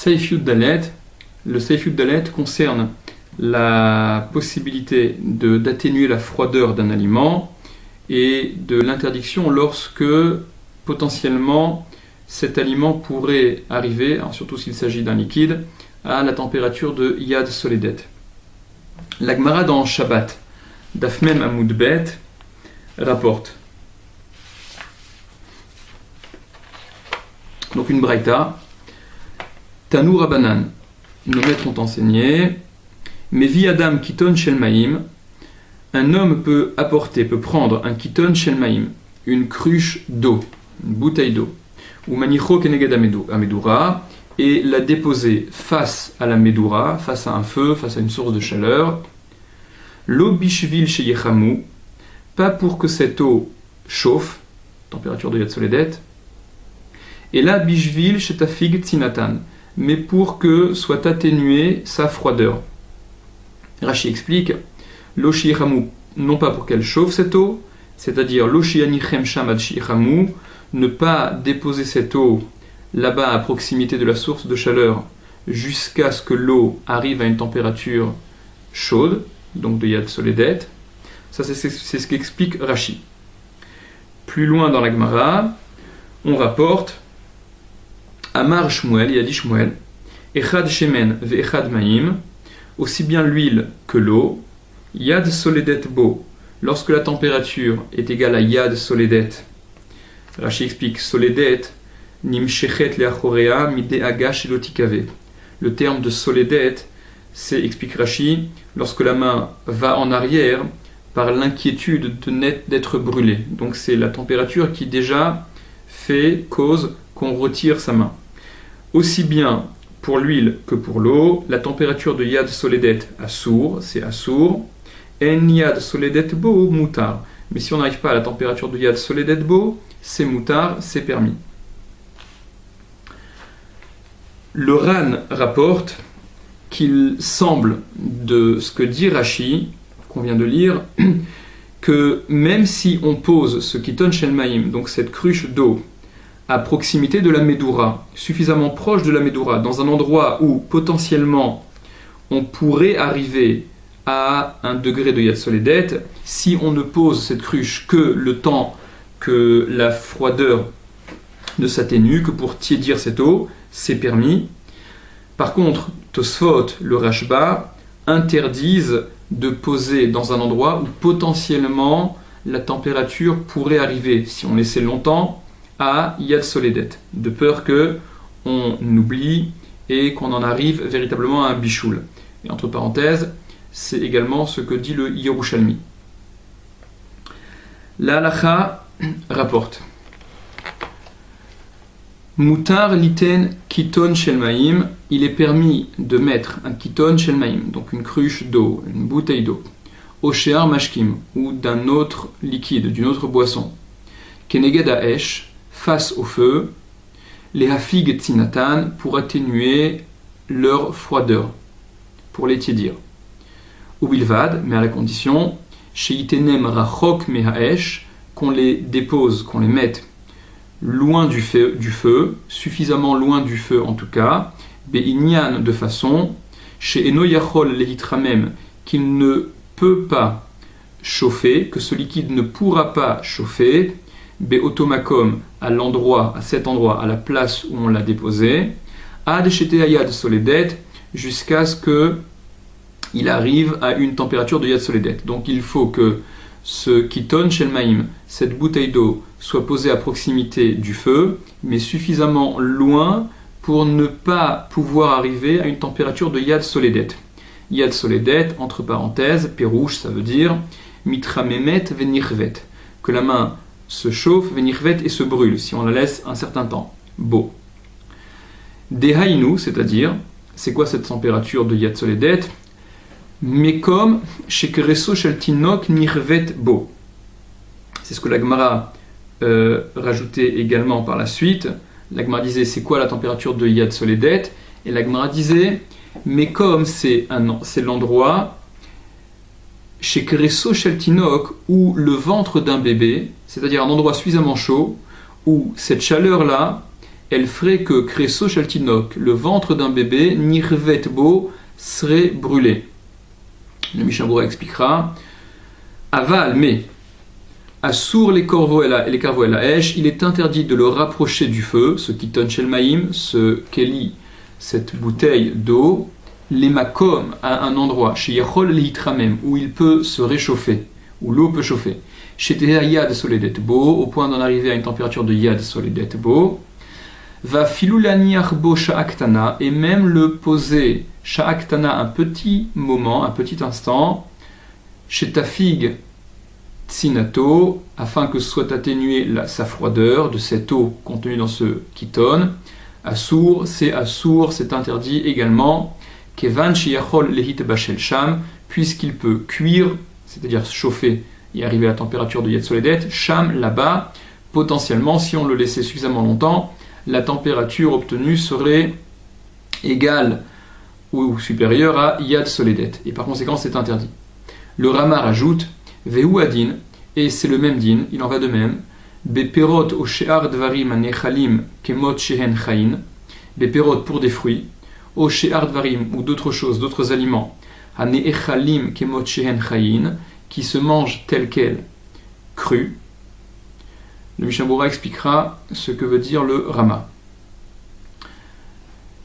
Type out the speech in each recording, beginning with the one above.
Seif Yud Dalet. Le Seif Yud Dalet concerne la possibilité d'atténuer la froideur d'un aliment et de l'interdiction lorsque potentiellement cet aliment pourrait arriver, alors surtout s'il s'agit d'un liquide, à la température de Yad Soledet. La Gemara dans Shabbat, Dafmem Amoud Bet, rapporte donc une braïta. Tanu Rabanan, nos maîtres ont enseigné, mais vi Adam Kiton Shel Maïm, un homme peut prendre un Kiton Shel Maïm, une cruche d'eau, une bouteille d'eau, ou Manicho Keneged Amedura, et la déposer face à la Medura, face à un feu, face à une source de chaleur. Lo bishvil sheyechamu, pas pour que cette eau chauffe, température de Yad Soledet, et là bishvil shetafig tzinatan, mais pour que soit atténuée sa froideur. Rashi explique, lo sheyechamu, non pas pour qu'elle chauffe cette eau, c'est-à-dire lo sheyanichem sham ad sheyechamu, ne pas déposer cette eau là-bas à proximité de la source de chaleur jusqu'à ce que l'eau arrive à une température chaude, donc de Yad Soledet. Ça c'est ce qu'explique Rashi. Plus loin dans la Gemara, on rapporte Amar Shmuel, il a dit Shmuel, Echad Shemen ve Echad Maïm, aussi bien l'huile que l'eau, Yad Soledet Bo, lorsque la température est égale à Yad Soledet. Rashi explique Soledet, Nimshechet leachorea mide agash elotikave. Le terme de Soledet, c'est, explique Rashi, lorsque la main va en arrière par l'inquiétude d'être brûlée. Donc c'est la température qui déjà fait cause qu'on retire sa main. Aussi bien pour l'huile que pour l'eau, la température de Yad Soledet Assour, c'est Assour. En Yad Soledet Bo Mutar. Mais si on n'arrive pas à la température de Yad Soledet Bo, c'est Mutar, c'est permis. Le Ran rapporte qu'il semble, de ce que dit Rashi, qu'on vient de lire, que même si on pose ce Kiton Shel Maïm, donc cette cruche d'eau, à proximité de la Medura, suffisamment proche de la Medura, dans un endroit où potentiellement on pourrait arriver à un degré de Yad Soledet, si on ne pose cette cruche que le temps que la froideur ne s'atténue, que pour tiédir cette eau, c'est permis. Par contre, Tosfot, le Rashba, interdisent de poser dans un endroit où potentiellement la température pourrait arriver, si on laissait longtemps, à Yad Soledet, de peur que on oublie et qu'on en arrive véritablement à un bichoul. Et entre parenthèses, c'est également ce que dit le Yerushalmi. La Halacha rapporte Mutar liten kiton shel maïm, il est permis de mettre un kiton shel maïm, donc une cruche d'eau, une bouteille d'eau, au shear mashkim, ou d'un autre liquide, d'une autre boisson, keneged haesh, face au feu, les hafig tzinatan, pour atténuer leur froideur, pour les tiédir. Ou bilvad, mais à la condition, sheitenem rachok mehaesh, qu'on les dépose, qu'on les mette loin du feu, suffisamment loin du feu en tout cas, be'inyan de façon, chez eno yachol lehitramem, qu'il ne peut pas chauffer, que ce liquide ne pourra pas chauffer, be'otomakom, à cet endroit, à la place où on l'a déposé, ad shete yad soledet, jusqu'à ce que il arrive à une température de Yad Soledet. Donc il faut que ce Kiton Shel Maïm, cette bouteille d'eau, soit posée à proximité du feu, mais suffisamment loin pour ne pas pouvoir arriver à une température de Yad Soledet. Yad Soledet, entre parenthèses, pérouche, ça veut dire Mitra Memet Venirvet, que la main se chauffe, Venirvet, et se brûle, si on la laisse un certain temps. Beau. Dehainu, c'est-à-dire, c'est quoi cette température de Yad Soledet? Mais comme chez Kereso Shel Tinok Nirvet Bo. C'est ce que la Gemara rajoutait également par la suite. La Gemara disait c'est quoi la température de Yad Soledet? Et la Gemara disait mais comme c'est l'endroit chez Kereso Shel Tinok où le ventre d'un bébé, c'est-à-dire un endroit suffisamment chaud où cette chaleur-là elle ferait que Kreso Shaltinok, le ventre d'un bébé, Nirvet Bo, serait brûlé. Le Mishnah Berurah expliquera. Aval, mais Assour les corveaux et la Esh, il est interdit de le rapprocher du feu, ce Kiton Shelmaim, ce Keli, cette bouteille d'eau, les makom à un endroit, chez Yachol Leitramem, où il peut se réchauffer, où l'eau peut chauffer. Chez Yad Soledet Bo, au point d'en arriver à une température de Yad Soledet Bo. Va filulani arbo sha'aktana, et même le poser sha'aktana un petit moment, un petit instant, chez Tafig Tsinato, afin que soit atténuée sa froideur de cette eau contenue dans ce kiton. Assour, c'est interdit également. Kevan sheyachol lehit bashel sham, puisqu'il peut cuire, c'est-à-dire chauffer et arriver à la température de Yad Soledet, sham là-bas, potentiellement, si on le laissait suffisamment longtemps, la température obtenue serait égale ou supérieure à Yad Soledet, et par conséquent c'est interdit. Le Rama rajoute Vehu adin, et c'est le même din, il en va de même, Beperot o she'ar dvarim anechalim kemot shehen chayin, Beperot pour des fruits, o she'ar dvarim ou d'autres choses, d'autres aliments, anechalim kemot shehen chayin, qui se mangent tels quels, crus. Le Mishnah Berurah expliquera ce que veut dire le Rama.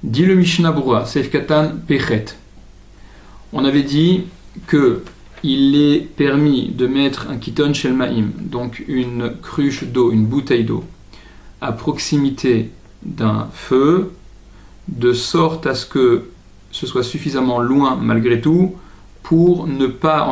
Dit le Mishnah Berurah, Seif Katan Pechet. On avait dit que il est permis de mettre un kiton shelmaim, donc une cruche d'eau, une bouteille d'eau, à proximité d'un feu, de sorte à ce que ce soit suffisamment loin malgré tout pour ne pas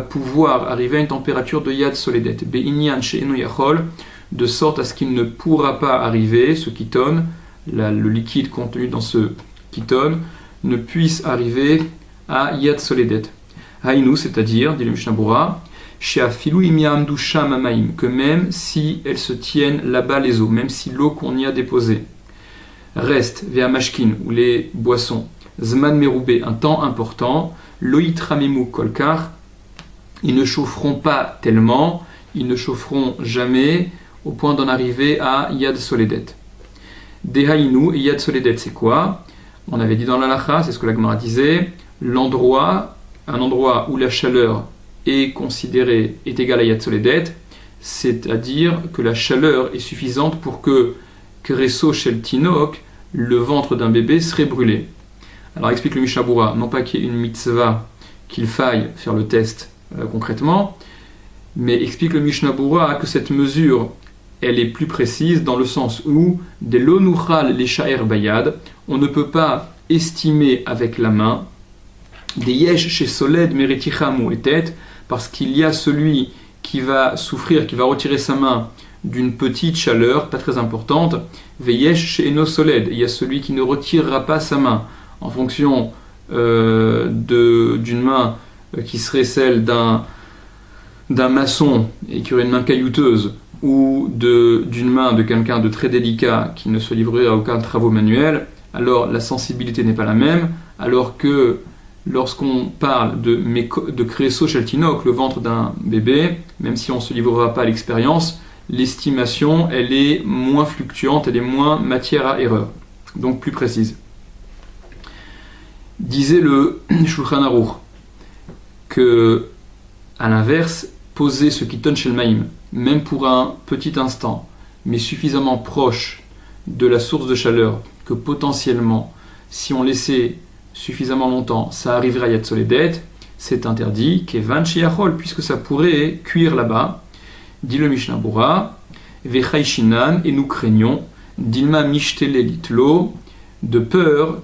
pouvoir arriver à une température de Yad Soledet, Be'inyan she'enu yachol, de sorte à ce qu'il ne pourra pas arriver, ce kiton, le liquide contenu dans ce kiton, ne puisse arriver à Yad Soledet. Haïnou, c'est-à-dire, dit le Mishnah Berurah, que même si elles se tiennent là-bas les eaux, même si l'eau qu'on y a déposée reste, via mashkin, ou les boissons, zman meroubé, un temps important, loitramemu kolkar, ils ne chaufferont pas tellement, ils ne chaufferont jamais, au point d'en arriver à Yad Soledet. Dehaïnou, et Yad Soledet, c'est quoi? On avait dit dans l'Alacha, c'est ce que la Gemara disait, un endroit où la chaleur est égale à Yad Soledet, c'est-à-dire que la chaleur est suffisante pour que Kreso Shel Tinok, le ventre d'un bébé, serait brûlé. Alors explique le Mishnah Berurah, non pas qu'il y ait une mitzvah, qu'il faille faire le test concrètement, mais explique le Mishnah Berurah que cette mesure, elle est plus précise dans le sens où, des lonuchal les sha'er bayad, on ne peut pas estimer avec la main, des yesh chez Soled mereticham et tête, parce qu'il y a celui qui va souffrir, qui va retirer sa main d'une petite chaleur, pas très importante, veyesh chez Eno Soled, il y a celui qui ne retirera pas sa main, en fonction d'une main qui serait celle d'un maçon et qui aurait une main caillouteuse, ou d'une main de quelqu'un de très délicat qui ne se livrerait à aucun travaux manuels, alors la sensibilité n'est pas la même, alors que lorsqu'on parle de Kreso Shel Tinok, le ventre d'un bébé, même si on ne se livrera pas à l'expérience, l'estimation, elle est moins fluctuante, elle est moins matière à erreur, donc plus précise. Disait le Shulchan Aruch que, à l'inverse, poser ce kiton shel maïm, même pour un petit instant, mais suffisamment proche de la source de chaleur que potentiellement, si on laissait suffisamment longtemps, ça arriverait à Yad Soledet, c'est interdit, kevan sheyachol, puisque ça pourrait cuire là-bas. Dit le Mishnah Berurah, vechayshinan, et nous craignons, dilma mishtele litlo, de peur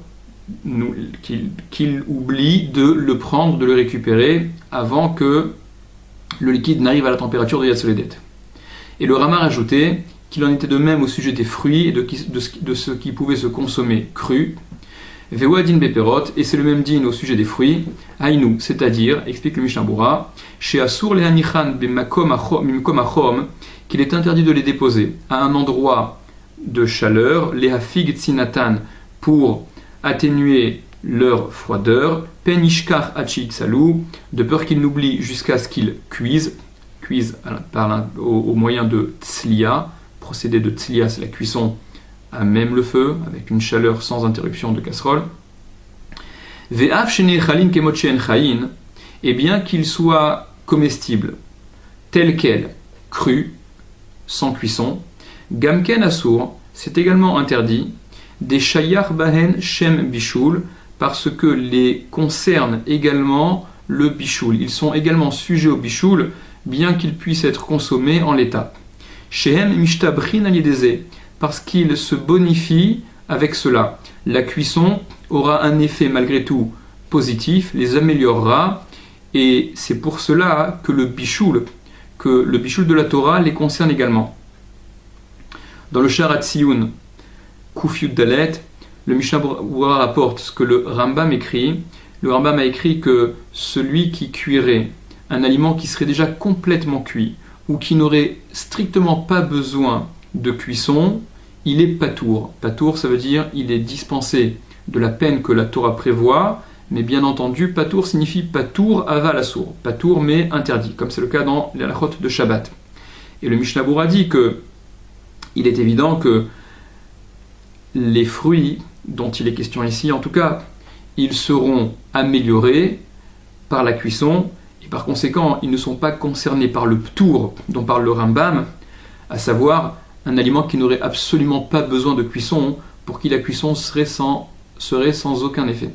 qu'il oublie de le prendre, de le récupérer, avant que le liquide n'arrive à la température de Yad Soledet. Et le Rama rajoutait qu'il en était de même au sujet des fruits et de ce qui pouvait se consommer cru. Vewadin beperot, et c'est le même din au sujet des fruits. Haïnou, c'est-à-dire, explique le Mishnah Berurah, chez Asur lehanichan b'makom achom, qu'il est interdit de les déposer à un endroit de chaleur, lehafig tsinatan, pour atténuer leur froideur, penishkar achitsalou, de peur qu'ils n'oublient jusqu'à ce qu'ils cuisent au moyen de tslia, procédé de tslia, c'est la cuisson à même le feu, avec une chaleur sans interruption de casserole. Ve'af shene chalin kemot she'en chayin, et bien qu'il soit comestible, tel quel, cru, sans cuisson, gamken assour, c'est également interdit, des shayar bahen shem bishul, parce que les concerne également le bichoul. Ils sont également sujets au bichoul, bien qu'ils puissent être consommés en l'état. Shehem mishtabrin alideze, parce qu'ils se bonifient avec cela. La cuisson aura un effet malgré tout positif, les améliorera, et c'est pour cela que le bichoul de la Torah les concerne également. Dans le Sharat Tziyun, Kuf Yud Dalet, le Mishnah Berurah rapporte ce que le Rambam écrit. Le Rambam a écrit que celui qui cuirait un aliment qui serait déjà complètement cuit ou qui n'aurait strictement pas besoin de cuisson, il est patour. Patour, ça veut dire il est dispensé de la peine que la Torah prévoit, mais bien entendu, patour signifie patour aval assour, patour mais interdit, comme c'est le cas dans les halachot de Shabbat. Et le Mishnah Berurah dit que il est évident que les fruits dont il est question ici, en tout cas, ils seront améliorés par la cuisson, et par conséquent, ils ne sont pas concernés par le ptour dont parle le Rambam, à savoir un aliment qui n'aurait absolument pas besoin de cuisson, pour qui la cuisson serait sans aucun effet.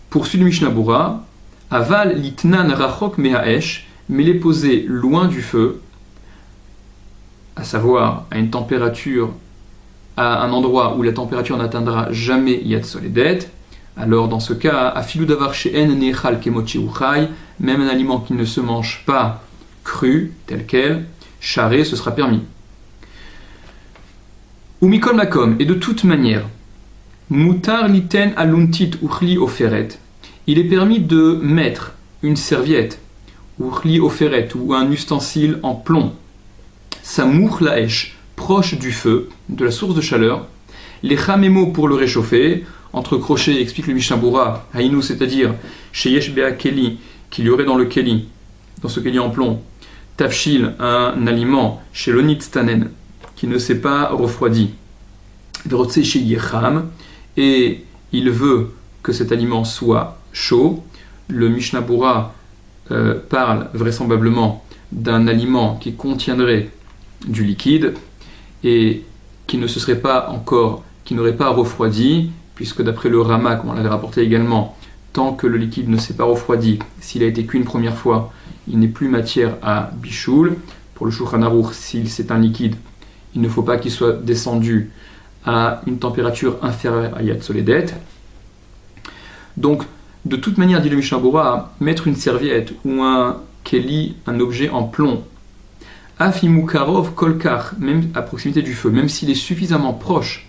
Poursuit le Mishnah Berurah, aval litnan rachok mehaesh, mais les poser loin du feu, à savoir à une température, à un endroit où la température n'atteindra jamais Yad Soledet, alors dans ce cas, afilu davar she'en nechal kemochi uchai, même un aliment qui ne se mange pas cru, tel quel, charré, ce sera permis. Ou mikol makom, et de toute manière, mutar liten aluntit uchli oferet, il est permis de mettre une serviette, uchli oferet, ou un ustensile en plomb, samour laesh, proche du feu, de la source de chaleur, les chamemo pour le réchauffer, entre crochets, explique le Mishnah Berurah, haïnou, c'est-à-dire chez Yesh Bea Keli, qu'il y aurait dans le Keli, dans ce Keli en plomb, tafshil, un aliment, chez l'onit stanen, qui ne s'est pas refroidi, verotse chez Yecham, et il veut que cet aliment soit chaud. Le Mishnah Berurah parle vraisemblablement d'un aliment qui contiendrait du liquide, et qui ne se serait pas encore, qui n'aurait pas refroidi, puisque d'après le Rama, comme on l'avait rapporté également, tant que le liquide ne s'est pas refroidi, s'il a été cuit une première fois, il n'est plus matière à bichoul. Pour le Shulchan Aruch, s'il c'est un liquide, il ne faut pas qu'il soit descendu à une température inférieure à Yad Soledet. Donc, de toute manière, dit le Mishnah Berurah, mettre une serviette ou un keli, un objet en plomb, Afimukarov kolkar, même à proximité du feu, même s'il est suffisamment proche,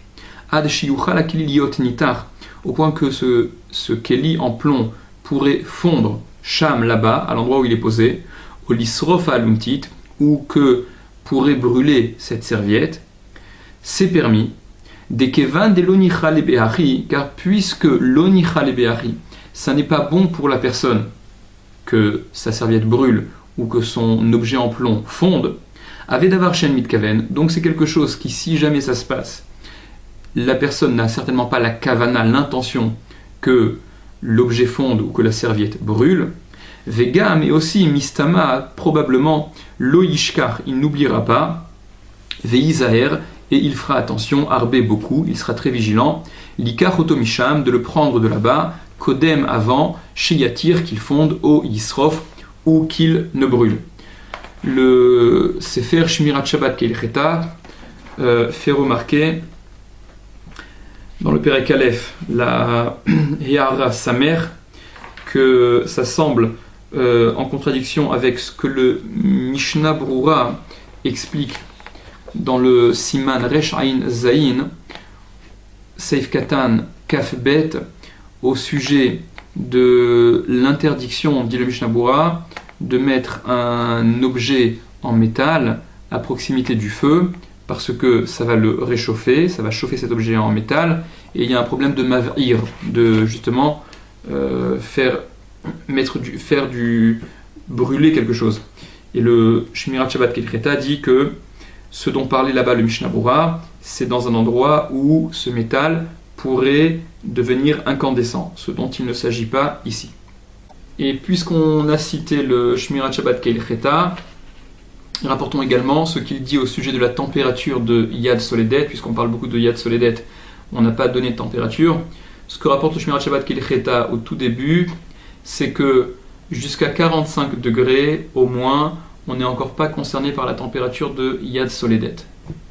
ad shiyuchal akililiot nitar, au point que ce keli en plomb pourrait fondre sham là-bas, à l'endroit où il est posé, au lisrof aluntit, ou que pourrait brûler cette serviette, c'est permis. Des kevan de l'onichal be'ari, car puisque l'onichal be'ari, ça n'est pas bon pour la personne que sa serviette brûle ou que son objet en plomb fonde, avait d'avoir shen mitkaven, donc c'est quelque chose qui, si jamais ça se passe, la personne n'a certainement pas la kavana, l'intention que l'objet fonde ou que la serviette brûle. Vega, mais aussi mistama, probablement lo yishkar, il n'oubliera pas. Veizaher, et il fera attention, arbe beaucoup, il sera très vigilant. Likar otomisham, de le prendre de là-bas, kodem avant, sheyatir, qu'il fonde au yisrof, ou qu'il ne brûle. Le Sefer Shmirat Shabbat Keilcheta fait remarquer dans le Perek Aleph, la Yara Samer, que ça semble en contradiction avec ce que le Mishnah Berurah explique dans le Siman Resh Ain Zayin, Seif Katan Kaf Bet, au sujet de l'interdiction, dit le Mishnah Berurah, de mettre un objet en métal à proximité du feu, parce que ça va le réchauffer, ça va chauffer cet objet en métal, et il y a un problème de mav'ir, de justement faire brûler quelque chose. Et le Shmirat Shabbat Keilcheta dit que Ce dont parlait là-bas le Mishnah Berurah, c'est dans un endroit où ce métal pourrait devenir incandescent, ce dont il ne s'agit pas ici. Et puisqu'on a cité le Shmirat Shabbat Keilcheta, rapportons également ce qu'il dit au sujet de la température de Yad Soledet, puisqu'on parle beaucoup de Yad Soledet, on n'a pas donné de température. Ce que rapporte le Shmirat Shabbat Keilcheta au tout début, c'est que jusqu'à 45 degrés au moins, on n'est encore pas concerné par la température de Yad Soledet.